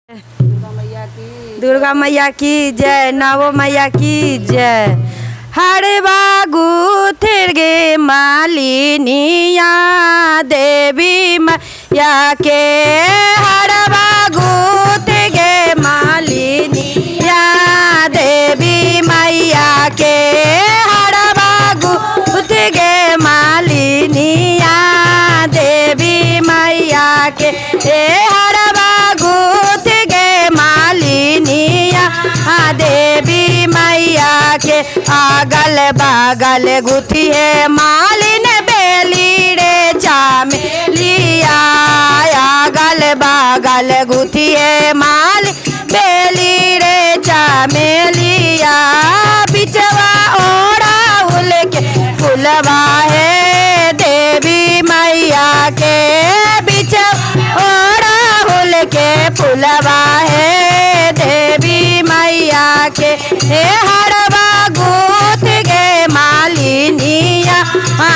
दुर्गा मैया की जय, नवो मैया की जय। हरवा गुथिरगे मालिनिया देवी मैया के, हरवा गुथिरगे मालिनिया देवी मैया के, हरवा गुथिरगे मालिनिया देवी मैया के, हरवा गुथिरगे मालिनिया देवी मैया के। आगल बागल गुथी है मालिन बेली रे चामेलिया, आगल बागल गुथी है मालिन बेली रे चामेलिया। बिचवा ओढ़ा उल के फुलवा है देवी मैया के, बिचवा ओढ़ा उल के फुलवा है देवी मैया के। हरवा गुथ गे मालिनिया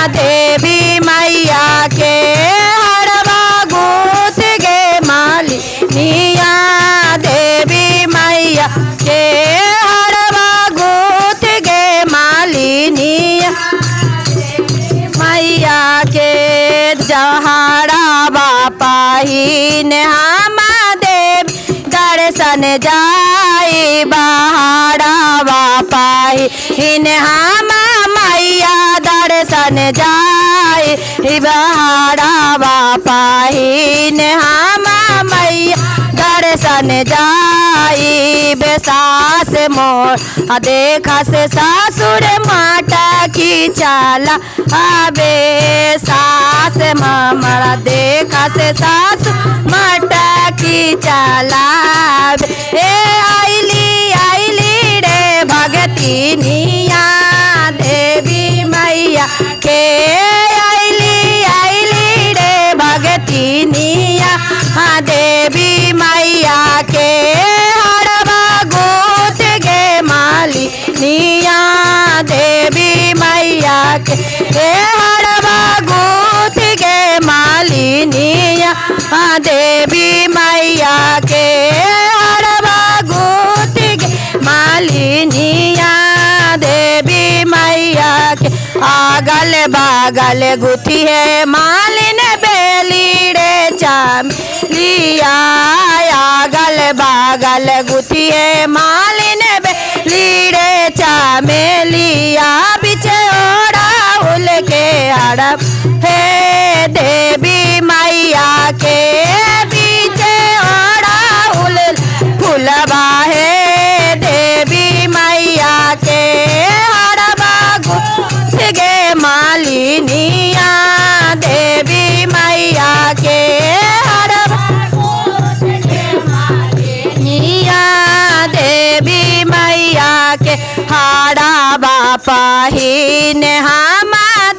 देवी मैया के, हरवा गुथ गे मालिनिया देवी मैया के, हरवा गुथ गे मालिनिया मैया के। जहाड़ा बापा ही ने हम देव दर्शन जाई, बहाड़ा बापा ही ने हम मैया दर्शन जाई, बहाड़ा बापा ही ने हम मैया दर्शन जाई। बेसास मोर देखा से सासुर माटा की चाला, अबे सास मामरा देखा से सासुर माटा की चाला। आईली आईली रे भगती निया देवी मैया के, आईली आईली रे भगती निया देवी मैया के। हरवा गुथ गे मालिनिया देवी मैया के, हरवा गुथ गे मालिनिया देवी मैया के, हरवा गुथ गे मालिनिया देवी मैया के। आगल बागल गुथी है मालिन बेली रे चामेलिया, आगल बागल गुथी है मालिन बेली रे चामेलिया। बिचे ओढ़ा उल के हड़प है देवी मैया के, बीचे ओढ़ा उल फुलवा है देवी मैया के। हरवा गुथ गे मालिनिया देवी मैया के, हरवा गुथ गे मालिनिया देवी मैया के। हाड़ा बापा ही ने हम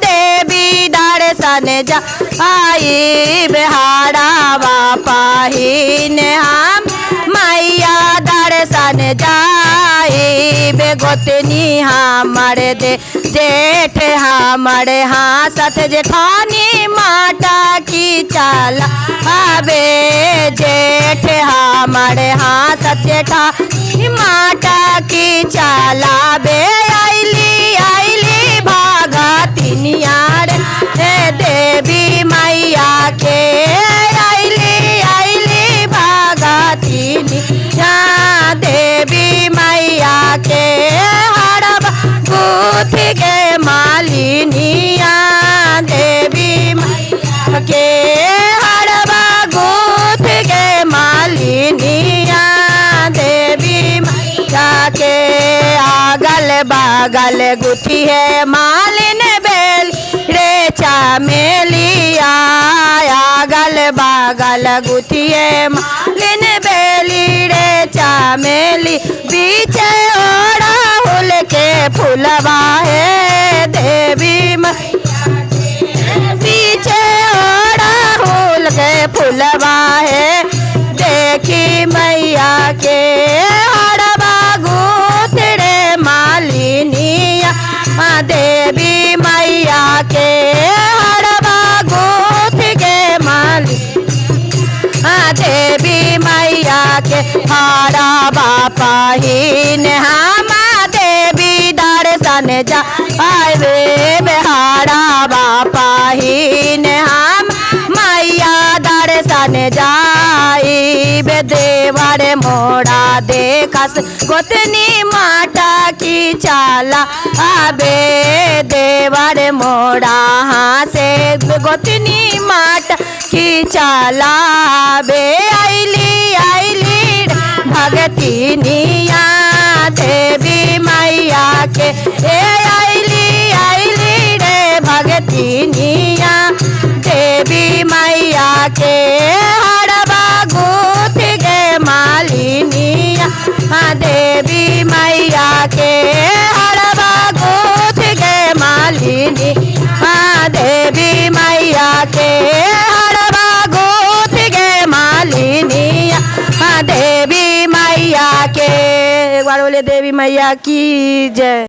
देवी दर्शन जाई, बिहाड़ा बापा ही ने हम मैया दर्शन जाई। बेगोतनी हमारे दे जेठ हमारे हाँ सत जेठानी माटा की चाला, अबे जेठ हमारे हाँ सत जेठानी माटा की चाला। बे आईली आईली भागती नियार देवी मैया के, आईली आईली भागती निया देवी मैया के। हरवा गुथ गे मालिनिया देवी मैया के, हरवा गुथ गे मालिनिया देवी मैया के। आगल बागल गुथी है मालिन बेल रे चामेलिया, आगल बागल गुथी है मालिन बेली रे चामेली। बीचे ओढ़ा उल के फुलवा है देवी मैया के, बीचे ओढ़ा उल के फुलवा है देखी मैया के। हरवा गुथ रे मालिनिया देवी मैया के, हरवा गुथ गे मालिनिया देवी मैया के। बहिन हम देवी दर्शन जावे बेहारा बापाहीन हम मैया दर्शन जाइबे देवर मोड़ा देखस गोतनी माटा की चाला आबे देवर मोड़ा हाँ से गोतनी माटा की चाला आबे आइली आइली भगती निया देवी मैया के ए आइली आइली रे भगती निया देवी मैया के हरबा गुथ गे मालिनिया हाँ देवी मैया के हरबा गुथ गे मालिनी हाँ देवी मैया के हरबा गुथ गे मालिनिया हाँ देवी मैया के एक बार बोले देवी मैया की जय।